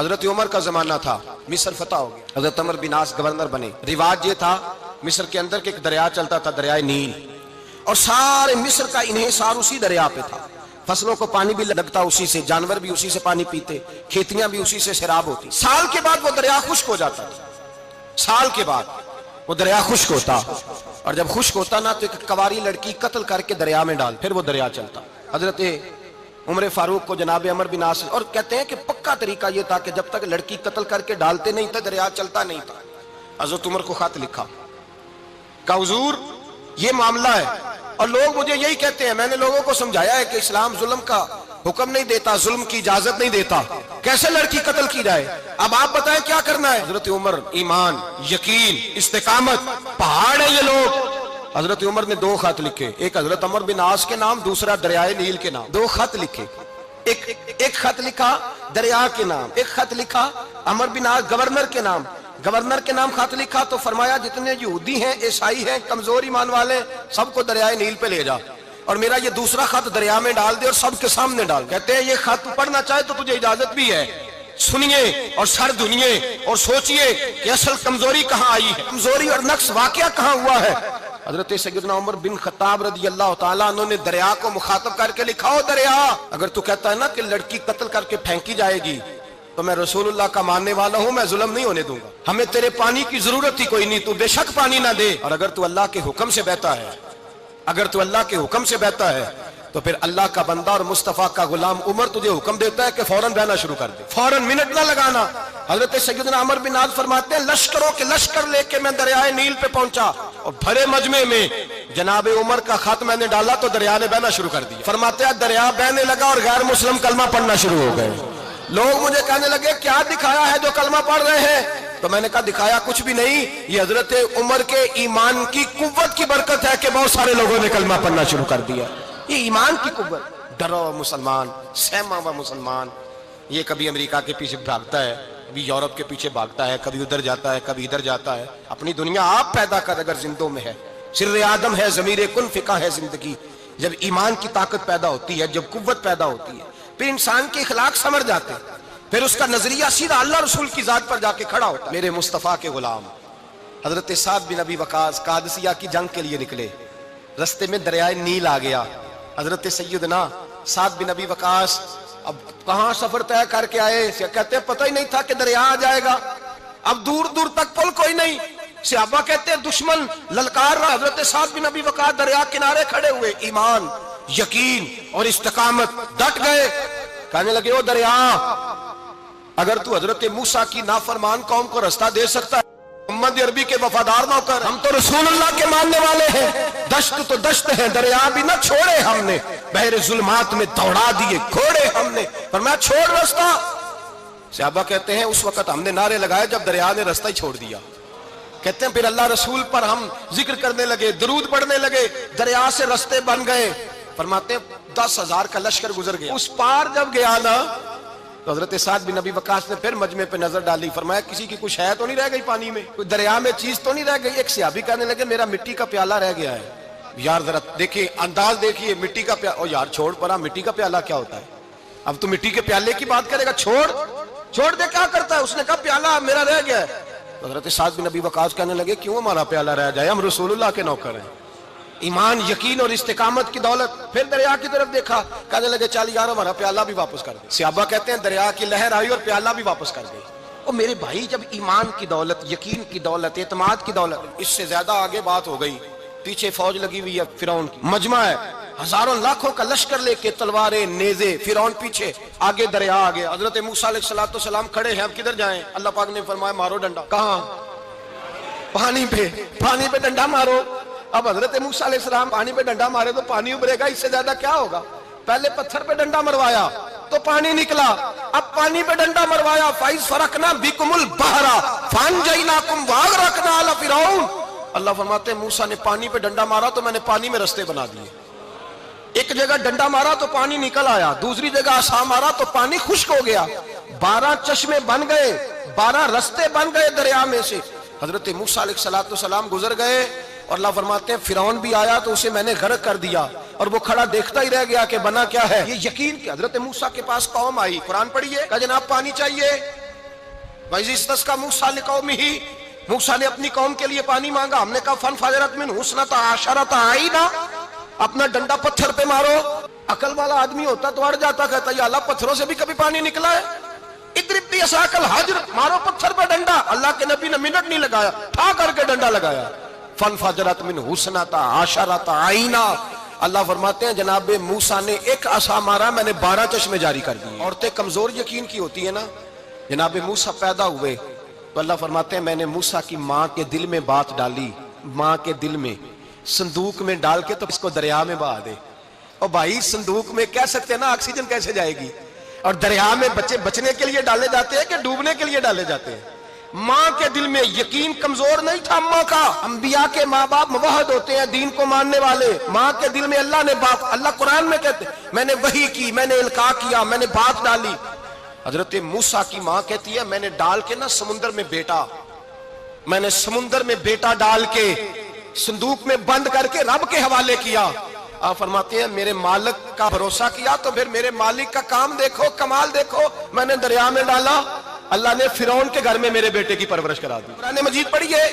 حضرت عمر کا زمانہ تھا، مصر فتح ہو گیا، حضرت عمر بن عاص گورنر بنے۔ رواج یہ تھا مصر کے اندر کہ ایک دریا چلتا تھا، دریائے نیل، اور سارے مصر کا انحصار اسی دریا پہ تھا۔ فصلوں کو پانی بھی لگتا اسی سے، جانور بھی اسی سے پانی پیتے، کھیتیاں بھی اسی سے سیراب ہوتی۔ سال کے بعد وہ دریا خشک ہو جاتا تھا، سال کے بعد وہ دریا خشک ہوتا، اور جب خشک ہوتا نا تو ایک کواری لڑکی قتل کر کے دریا میں ڈال، پھر وہ دریا چلتا۔ حضرت عمر فاروق کو جناب عمر بن عاص، اور کہتے ہیں کہ پکا طریقہ یہ تھا کہ جب تک لڑکی قتل کر کے ڈالتے نہیں تھے دریا چلتا نہیں تھا۔ حضرت عمر کو خط لکھا کہ حضور یہ معاملہ ہے، اور لوگ مجھے یہی کہتے ہیں، میں نے لوگوں کو سمجھایا ہے کہ اسلام ظلم کا حکم نہیں دیتا، ظلم کی اجازت نہیں دیتا، کیسے لڑکی قتل کی جائے، اب آپ بتائیں کیا کرنا ہے۔ حضرت عمر ایمان، یقین، استقامت، پہاڑ ہے یہ لوگ۔ حضرت عمر نے 2 خط لکھے، ایک حضرت عمر بن عاص کے نام، دوسرا دریائے نیل کے نام۔ 2 خط لکھے، ایک خط لکھا دریا کے نام، ایک خط لکھا عمر بن عاص گورنر کے نام۔ گورنر کے نام خط لکھا تو فرمایا جتنے یہودی ہیں، عیسائی ہیں، کمزور ایمان والے، سب کو دریائے نیل پہ لے جا، اور میرا یہ دوسرا خط دریا میں ڈال دے اور سب کے سامنے ڈال۔ کہتے ہیں یہ خط پڑھنا چاہے تو تجھے اجازت بھی ہے، سنیے اور سر دھنیے اور سوچئے کہ اصل کمزوری کہاں آئی ہے، کمزوری اور نقص واقعہ کہاں ہوا ہے۔ حضرت سیدنا عمر بن خطاب رضی اللہ تعالیٰ عنہ نے دریا کو مخاطب کر کے لکھا، ہو دریا، اگر تو کہتا ہے نا کہ لڑکی قتل کر کے پھینکی جائے گی تو میں رسول اللہ کا ماننے والا ہوں، میں ظلم نہیں ہونے دوں گا، ہمیں تیرے پانی کی ضرورت ہی کوئی نہیں، تو بے شک پانی نہ دے، اور اگر تو اللہ کے حکم سے بہتا ہے، اگر تو اللہ کے حکم سے بہتا ہے تو پھر اللہ کا بندہ اور مصطفیٰ کا غلام عمر تجھے حکم دیتا ہے کہ فوراً بہنا شروع کر دے، فوراً منٹ نہ لگانا۔ حضرت سیدنا عمر بن عاص فرماتے ہیں لشکروں کے لشکر لے کے میں دریائے نیل پہ پہنچا، اور بھرے مجمع میں جناب عمر کا خط میں نے ڈالا تو دریا نے بہنا شروع کر دیا۔ فرماتے ہیں دریا بہنے لگا اور غیر مسلم کلمہ پڑھنا شروع ہو گئے۔ لوگ مجھے کہنے لگے کیا دکھایا ہے جو کلمہ پڑھ رہے ہیں، تو میں نے کہا دکھایا کچھ بھی نہیں، یہ حضرت عمر کے ایمان کی قوت کی برکت ہے کہ بہت سارے لوگوں نے کلمہ پڑھنا شروع کر دیا۔ یہ ایمان کی قوت، ڈرا ہوا مسلمان، سہما ہوا مسلمان، یہ کبھی امریکہ کے پیچھے بھاگتا ہے، کبھی یورپ کے پیچھے بھاگتا ہے، کبھی ادھر جاتا ہے، کبھی ادھر جاتا ہے۔ اپنی دنیا آپ پیدا کر اگر زندوں میں ہے، سر آدم ہے، ضمیر کن فقہ ہے زندگی۔ جب ایمان کی طاقت پیدا ہوتی ہے، جب قوت پیدا ہوتی ہے، پھر انسان کے اخلاق سمر جاتے ہیں، پھر اس کا نظریہ سیدھا اللہ رسول کی ذات پر جا کے کھڑا ہوتا ہے۔ میرے مصطفیٰ کے غلام حضرت سعد بن ابی وقاص قادسیہ کی جنگ کے لیے نکلے، رستے میں دریائے نیل آ گیا۔ حضرت سیدنا سعد بن ابی وقاص اب کہاں سفر طے کر کے آئے، کہتے ہیں پتہ ہی نہیں تھا کہ دریا آ جائے گا، اب دور دور تک پل کوئی نہیں۔ صحابہ کہتے ہیں دشمن للکار رہا، حضرت سعد بن ابی وقاص دریا کنارے کھڑے ہوئے، ایمان، یقین اور استقامت، ڈٹ گئے، کہنے لگے او دریا، اگر تو حضرت موسیٰ کی نافرمان قوم کو رستہ دے سکتا ہے، محمد عربی کے وفادار نہ ہو کر، ہم تو رسول اللہ کے ماننے والے ہیں، دشت تو دشت ہے، دریا بھی نہ چھوڑے ہم نے، بحر ظلمات میں دوڑا دیے گھوڑے ہم نے، فرمایا چھوڑ رستہ۔ صحابہ کہتے ہیں اس وقت ہم نے نعرے لگائے جب دریا نے رستہ ہی چھوڑ دیا۔ کہتے ہیں پھر اللہ رسول پر ہم ذکر کرنے لگے، درود پڑھنے لگے، دریا سے رستے بن گئے۔ فرماتے ہیں 10,000 کا لشکر گزر گیا، اس پار جب گیا نا تو حضرت سعد بن ابی وقاص نے پھر مجمع پہ نظر ڈالی، فرمایا کسی کی کچھ ہے تو نہیں رہ گئی پانی میں، کوئی دریا میں چیز تو نہیں رہ گئی۔ ایک صحابی کہنے لگے میرا مٹی کا پیالہ رہ گیا ہے۔ یار ذرا دیکھیے انداز دیکھیے، مٹی کا پیالہ، او یار چھوڑ پرا، مٹی کا پیالہ کیا ہوتا ہے، اب تو مٹی کے پیالے کی بات کرے گا، چھوڑ دے کیا کرتا ہے، اس نے کہا پیالہ میرا رہ گیا ہے۔ حضرت سعد بن ابی وقاص کہنے لگے کیوں ہمارا پیالہ رہ جائے، ہم رسول اللہ کے نوکر ہیں۔ ایمان، یقین اور استقامت کی دولت، پھر دریا کی طرف دیکھا، کہنے لگے چل یار ہمارا پیالہ بھی واپس کر دے۔ صحابہ کہتے ہیں دریا کی لہر آئی اور پیالہ بھی واپس کر گئی۔ اور میرے بھائی جب ایمان کی دولت، یقین کی دولت، اعتماد کی دولت، اس سے زیادہ آگے بات ہو گئی، پیچھے فوج لگی ہوئی ہے فرعون کی، مجمع ہے، ہزاروں لاکھوں کا لشکر لے کے، تلواریں، نیزے، فرعون پیچھے، آگے دریا آ گیا۔ حضرت موسیٰ علیہ السلام کھڑے ہیں، اب کدھر جائیں؟ اللہ پاک نے فرمایا مارو ڈنڈا۔ کہاں؟ پانی پہ ڈنڈا مارو۔ اب حضرت موسیٰ علیہ السلام پانی پہ ڈنڈا مارے تو پانی ابھرے گا، اس سے زیادہ کیا ہوگا؟ پہلے پتھر پہ ڈنڈا مروایا تو پانی نکلا، اب پانی پہ ڈنڈا مروایا، فَإِذْ فَرَقْنَا بِكُمُ الْبَحْرَ فَأَنْجَيْنَاكُمْ وَأَغْرَقْنَا آلَ فِرْعَوْنَ۔ اللہ فرماتے ہیں موسیٰ نے پانی پہ ڈنڈا مارا تو میں نے پانی میں رستے بنا دیے۔ ایک جگہ ڈنڈا مارا تو پانی نکل آیا، دوسری جگہ عصا مارا تو پانی خشک ہو گیا، 12 چشمے بن گئے، 12 رستے بن گئے دریا میں سے۔ حضرت موسیٰ علیہ السلام گزر گئے اور اللہ فرماتے ہیں فرعون بھی آیا تو اسے میں نے غرق کر دیا، اور وہ کھڑا دیکھتا ہی رہ گیا کہ بنا کیا ہے۔ یہ یقین کہ حضرت موسیٰ کے پاس قوم آئی، قرآن پڑھیے، کہا جناب پانی چاہیے، वइज़ इस्तस्का मूसा लिकौमिही, मूसा ने अपनी कौम के लिए पानी मांगा, हमने कहा फनफजरत मिन हुस्नता अशरता आइना, अपना डंडा पत्थर पे मारो। अकल वाला आदमी होता तो अड़ जाता, कहता या अल्लाह पत्थरों से भी कभी पानी निकला है? इद्रिब बिअसाकल हजर, मारो पत्थर पर डंडा। अल्लाह के नबी ने मिनट नहीं लगाया, ठा करके डंडा लगाया। फनफजरत मिन हुस्नता अशरता आइना, अल्लाह फरमाते हैं जनाब मूसा ने एक आसा मारा, मैंने 12 चश्मे जारी कर दिए। औरतें कमजोर यकीन की होती है ना। जनाब मूसा पैदा हुए तो अल्लाह फरमाते हैं मैंने मूसा की माँ के दिल में बात डाली, माँ के दिल में संदूक में डाल के तो इसको दरिया में बहा दे। और भाई संदूक में कह सकते हैं ना ऑक्सीजन कैसे जाएगी, और दरिया में बच्चे बचने के लिए डाले जाते हैं कि डूबने के लिए डाले जाते हैं। माँ के दिल में यकीन कमजोर नहीं था अम्मा का। अंबिया के माँ बाप मुवहद होते हैं, दीन को मानने वाले। माँ के दिल में अल्लाह ने बात, अल्लाह कुरान में कहते मैंने वही की, मैंने इल्का किया, मैंने बात डाली। हजरत मूसा की माँ कहती है मैंने डाल के ना समुंदर में बेटा, मैंने समुंदर में बेटा डाल के संदूक में बंद करके रब के हवाले किया। आप फरमाते हैं मेरे मालिक का भरोसा किया तो फिर मेरे मालिक का काम देखो, कमाल देखो। मैंने दरिया में डाला, अल्लाह ने फिरौन के घर में मेरे बेटे की परवरिश करा दी। कुरान मजीद पढ़िए,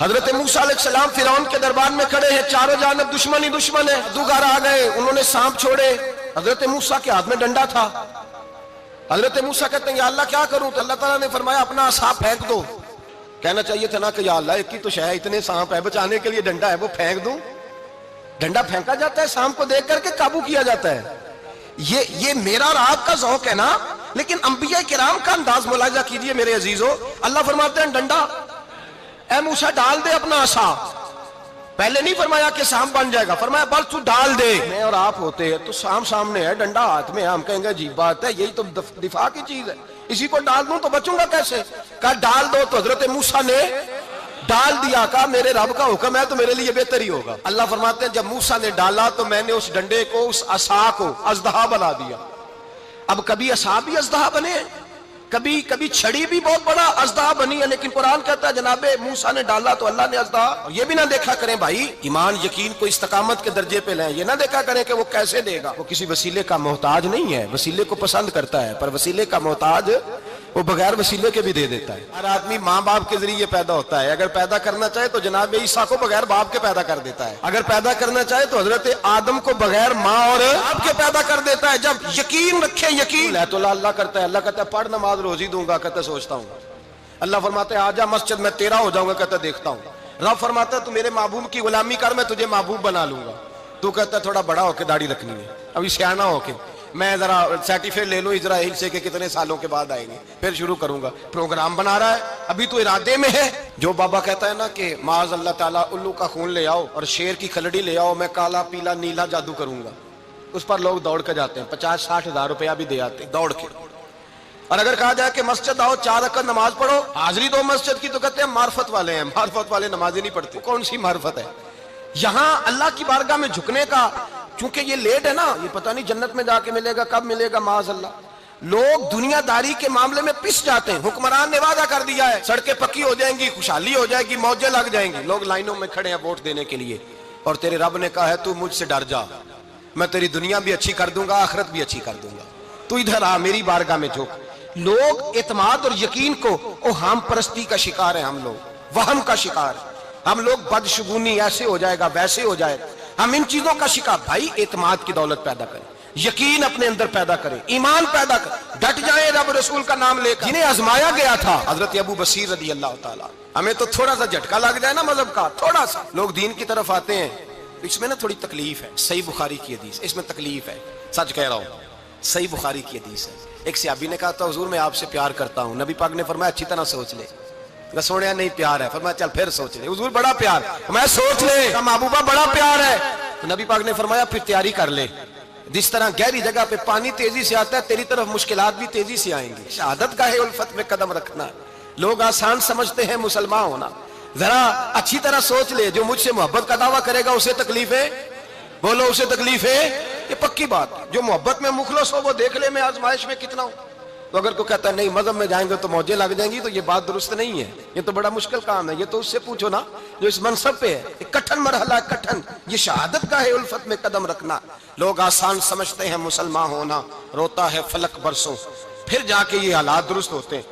हजरत मूसा अलैहिस्सलाम फिरौन के दरबार में खड़े हैं, चारों जानब दुश्मन ही दुश्मन है। जादूगर आ गए, उन्होंने सांप छोड़े, हजरत मूसा के हाथ में डंडा था। हजरत मूसा कहते हैं या अल्लाह क्या करूं? तो अल्लाह ताला ने फरमाया अपना सांप फेंक दो। कहना चाहिए था ना कि या अल्लाह एक ही तो शय, इतने सांप है, बचाने के लिए डंडा है, वो फेंक दूं? डंडा फेंका जाता है, सांप को देख करके काबू किया जाता है। ये मेरा और आपका ज़ौक है ना, लेकिन अंबिया किराम का अंदाज मुलाहिजा कीजिए मेरे अजीजों। अल्लाह फरमाते हैं डंडा, ए मूसा डाल दे अपना आसा। पहले नहीं फरमाया कि सांप बन जाएगा, फरमाया बस तू डाल दे। मैं और आप होते हैं तो सांप सामने है, डंडा हाथ में है, हम कहेंगे अजीब बात है, यही तो दिफा की चीज है, इसी को डाल दूं तो बचूंगा कैसे? कहा डाल दो, तो हजरत मूसा ने डाल दिया। कहा मेरे रब का हुक्म है तो मेरे लिए बेहतर ही होगा। अल्लाह फरमाते हैं जब मूसा ने डाला तो मैंने उस डंडे को, उस असा को अजदहा बना दिया। अब कभी असा भी अजदहा बने, कभी कभी छड़ी भी बहुत बड़ा अजदहा बनी है, लेकिन कुरान कहता है जनाबे मूसा ने डाला तो अल्लाह ने अजदहा। ये भी ना देखा करें भाई, ईमान यकीन को इस्तकामत के दर्जे पे लें, ये ना देखा करें कि वो कैसे देगा। वो किसी वसीले का मोहताज नहीं है, वसीले को पसंद करता है, पर वसीले का मोहताज वो बगैर वसीले के भी दे देता है। हर आदमी माँ बाप के जरिए पैदा होता है, अगर पैदा करना चाहे तो जनाब ईसा को बगैर बाप के पैदा कर देता है, अगर पैदा करना चाहे तो हजरत आदम को बगैर माँ और बाप के पैदा कर देता है। जब यकीन रखे, यकीन है तो अल्लाह करता है, अल्लाह कहता है पढ़ नमाज रोजी दूंगा, कहता सोचता हूँ। अल्लाह फरमाता है आजा मस्जिद में तेरा हो जाऊंगा, कहता देखता हूँ। रब फरमाता है तू मेरे महबूब की गुलामी कर, मैं तुझे महबूब बना लूंगा। तू कहता है थोड़ा बड़ा होके दाढ़ी रखनी है, अभी सियाना होके मैं जरा सर्टिफिकेट ले लूं इजराइल से कि कितने सालों के बाद आएंगे, फिर शुरू करूंगा। प्रोग्राम बना रहा है, अभी तो इरादे में है। जो बाबा कहता है ना कि माज अल्लाह ताला उल्लू का खून ले आओ और शेर की खलड़ी ले आओ, मैं काला पीला नीला जादू करूंगा, उस पर लोग दौड़ के जाते हैं, 50-60 हज़ार रुपया भी दे आते दौड़ के। और अगर कहा जाए कि मस्जिद आओ 4 रकात नमाज पढ़ो, हाजिरी दो मस्जिद की, तो कहते हैं मार्फत वाले हैं, मार्फत वाले नमाज ही नहीं पढ़ते। कौन सी मार्फत है? यहाँ अल्लाह की बारगाह में झुकने का, चूंकि ये लेट है ना, ये पता नहीं जन्नत में जाके मिलेगा, कब मिलेगा, माज़अल्लाह। लोग दुनियादारी के मामले में पिस जाते हैं। हुक्मरान ने वादा कर दिया है सड़कें पक्की हो जाएंगी, खुशहाली हो जाएगी, मौजें लग जाएंगी, लोग लाइनों में खड़े हैं वोट देने के लिए। और तेरे रब ने कहा है तू मुझसे डर जा, मैं तेरी दुनिया भी अच्छी कर दूंगा, आखिरत भी अच्छी कर दूंगा, तू इधर आ मेरी बारगाह में झुक। लोग एतमाद और यकीन को, ओ हम परस्ती का शिकार है, हम लोग वहम का शिकार, हम लोग बदशगुनी, ऐसे हो जाएगा वैसे हो जाएगा, हम इन चीजों का शिकार। भाई एतमाद की दौलत पैदा करें, यकीन अपने अंदर पैदा करें, ईमान पैदा करें, डट जाए रब रसूल का नाम लेकर। जिन्हें आजमाया गया था हजरत अबू बसीर रदी अल्लाह ताला, हमें तो थोड़ा सा झटका लग जाए ना मजहब का, थोड़ा सा लोग दीन की तरफ आते हैं तो इसमें ना थोड़ी तकलीफ है। सही बुखारी की हदीस, इसमें तकलीफ है, सच कह रहा हूँ, सही बुखारी की हदीस है। एक सहाबी ने कहा था हुजूर मैं आपसे प्यार करता हूँ, नबी पाक ने फरमाया अच्छी तरह सोच ले। सोने नहीं प्यार है, फरमाया चल फिर सोच ले। हुजूर बड़ा प्यार, मैं सोच ले। महबूबा बड़ा प्यार है, तो नबी पाक ने फरमाया फिर तैयारी कर ले, जिस तरह गहरी जगह पे पानी तेजी से आता है तेरी तरफ मुश्किलात भी तेजी से आएंगी। शहादत का है उल्फत में कदम रखना, लोग आसान समझते हैं मुसलमान होना, जरा अच्छी तरह सोच ले। जो मुझसे मोहब्बत का दावा करेगा उसे तकलीफ है, बोलो उसे तकलीफ है, ये पक्की बात। जो मोहब्बत में मुखलस हो वो देख ले मैं आजमाइश में कितना हूं। तो अगर कोई कहता है नहीं मजहब में जाएंगे तो मौजें लग जाएंगी, तो ये बात दुरुस्त नहीं है, ये तो बड़ा मुश्किल काम है। ये तो उससे पूछो ना जो इस मनसब पे है, एक कठिन मरहला, कठिन, ये शहादत का है उल्फत में कदम रखना। लोग आसान समझते हैं मुसलमान होना, रोता है फलक बरसों, फिर जाके ये हालात दुरुस्त होते हैं।